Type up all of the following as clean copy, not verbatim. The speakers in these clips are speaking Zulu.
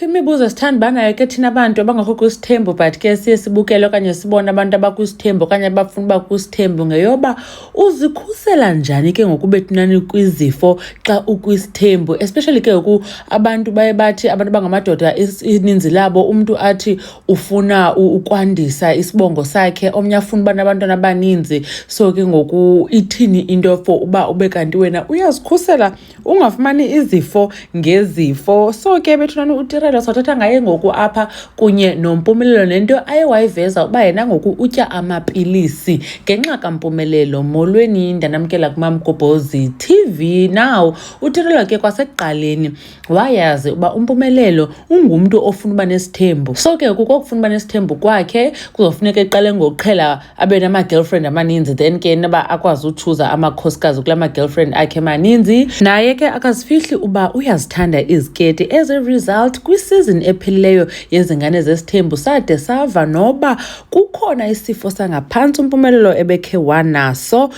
Imibuzo esithanda banayo ke thina abantu abangakho kwisithembu but ke siye sibukele okanye sibone abantu abakwisithembu okanye abafuna uba kwisithembu ngeyoba uzikhusela njani ke ngokubethunani kwizifo xa ukwisithembu, especially ke ngoku abantu baye bathi abantu abangamadoda ininzi labo umntu athi ufuna ukwandisa isibongo sakhe, omnye afuna uba nabantwana abaninzi. So ke ngoku ithini into for uba ube kanti wena uyazikhusela ungafumani izifo ngezifo. So ke bethunani uTirelo sawuthatha ngaye ngoku apha kunye noMpumelelo nento aye wayiveza uba yena ngoku utya amapilisi ngenxa kaMpumelelo. Molweni, ndanamkela kuMamgobhozi TV. Now uTirelo ke kwasekuqaleni wayazi uba uMpumelelo ungumntu ofuna uba nesithembu. So ke kukofuna uba nesithembu kwakhe kuzofuneka eqale ngokuqhela abe nama-girlfriend amaninzi, then ke naba akwazi utshuza amakhosikazi kula ma-girlfriend akhe amaninzi. Naye ke akazifihli uba uyazithanda iziketi. As a result, kwisizini ephelileyo yezingane zesithembu sade sava noba kukhona isifo sangaphantsi uMpumelelo ebekhe wanaso.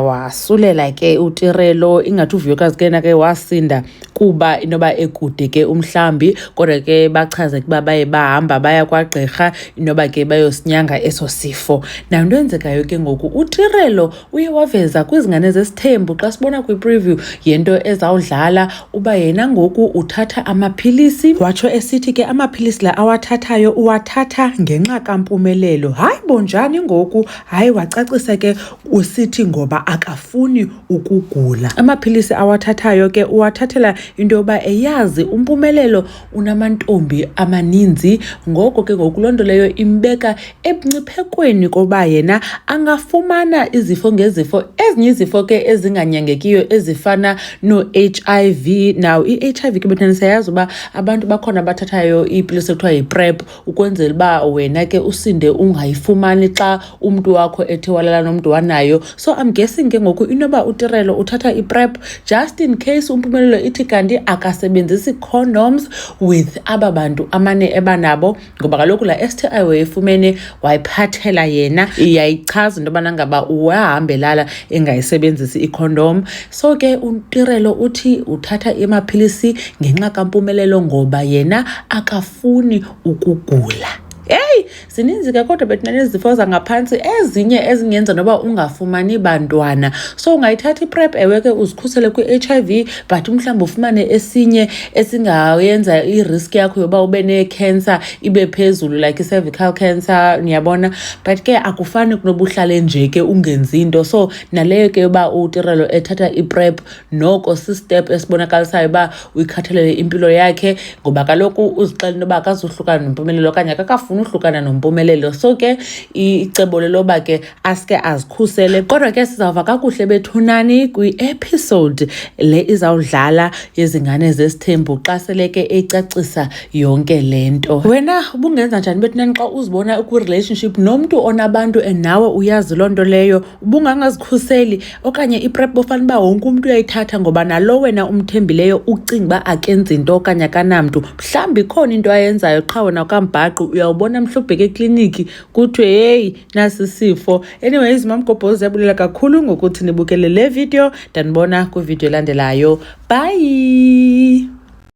Wasulela ke uTirelo, ingathi uVuyokazi ke nake wasinda kuba inoba ekude ke umhlambi, kodwa ke bachaze ukuba baye bahamba baya kwagqirha inoba ke bayosinyanga eso sifo. Nanto enzekayo ke ngoku uTirelo uye waveza kwizingane zesithembu xa sibona kwi-preview yento ezawudlala uba yena ngoku uthatha amaphilisi, watsho esithi ke amaphilisi la awathathayo uwathatha ngenxa kaMpumelelo. Hayi bonjani ngoku? Hayi, wacacisa ke usithi ngoba akafuni ukugula. Amaphilisi awathathayo ke uwathathela into yoba eyazi uMpumelelo unamantombi amaninzi, ngoko ke ngoku loo nto leyo imbeka emngciphekweni koba yena angafumana izifo ngezifo. Ezinye izifo ke ezinganyangekiyo ezifana no-HIV. Now i-HIV ke bethuna siyayazi uba abantu bakhona abathathayo iipilisi ekuthiwa yi-PrEP ukwenzela uba wena ke usinde ungayifumani xa umntu wakho ethe walala nomntu wanayo. So I'm guessing ke ngoku inoba uTirelo uthatha i-PrEP just in case uMpumelelo ithi kanti akasebenzisi condoms with aba bantu amane ebanabo, ngoba kaloku la STI wayefumene wayiphathela yena, yayichaza into yobana ngaba wahambelala engayisebenzisi i-condom. So ke uTirelo uthi uthatha amaphilisi ngenxa kaMpumelelo ngoba yena akafuni ukugula. Zininzi ke kodwa bethuna nezifo zangaphantsi ezinye ezingenza noba ungafumani bantwana. So ungayithatha i-PrEP ewe ke uzikhusele kwi-HIV, but mhlawumbi ufumane esinye esingayenza i-risk yakho yoba ube ne-cancer ibe phezulu, like i-cervical cancer, niyabona. But ke akufani kunoba uhlale nje ke ungenzi into. So naleyo ke yoba uTirelo ethatha i-PrEP noko si-step esibonakalisayo uba uyikhathalele impilo yakhe, ngoba kaloku uzixela into yoba akazuhlukana noMpumelelo okanye akafuni uhlukana noMpumelelo. So ke icebo leloba ke aske azikhusele. Kodwa ke sizawuva kakuhle bethunani kwi-episode le izawudlala yezingane zesithembu xa sele ke ecacisa yonke lento. Wena ubungenza njani bethunani xa uzibona ukwi-relationship nomntu onabantu and nawe uyazi loo nto leyo? Ubungangazikhuseli okanye i-PrEP bofana uba wonke umntu uyayithatha ngoba nalo wena umthembileyo ucinga uba akenzi nto okanye akanamntu, mhlawumbi ikhona into ayenzayo qha wena ukambhaqi uyawubona mhlawumbi ekliniki kuthiwe heyi nasi sifo. Anyways, Mamgobhozi ziyabulela kakhulu ngokuthi nibukele le video. Ndanibona kwivideo elandelayo. Bye.